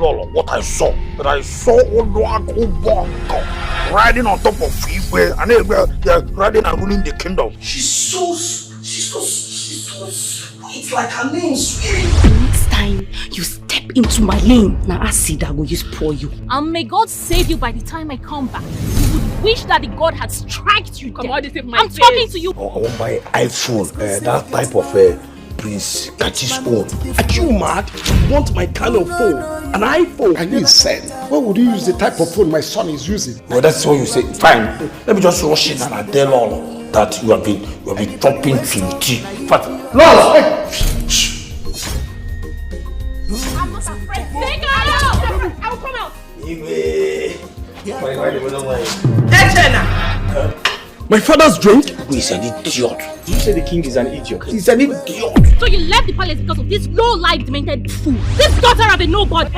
all of what I saw. But I saw Oluwago riding on top of Ife and they're riding and ruling the kingdom. She's so sweet, like her name sweet. Next time you step into my lane, now acid I will use pour you. And may God save you by the time I come back. You would wish that the God had striked you dead. I'm talking to you. I want my iPhone, that type of Prince Kachi's own. Are you mad? You want my kind of phone? An iPhone? I need sense. Why would you use the type of phone my son is using? Well, that's what you say. Fine. Let me just rush in and I tell all that you have been dropping 50. In fact, no! Shh. I'm not afraid. Take her out! I will come out. My father's drink? Who is an idiot? You say the king is an idiot. He's an idiot. So you left the palace because of this low-life demented fool. This daughter of a nobody.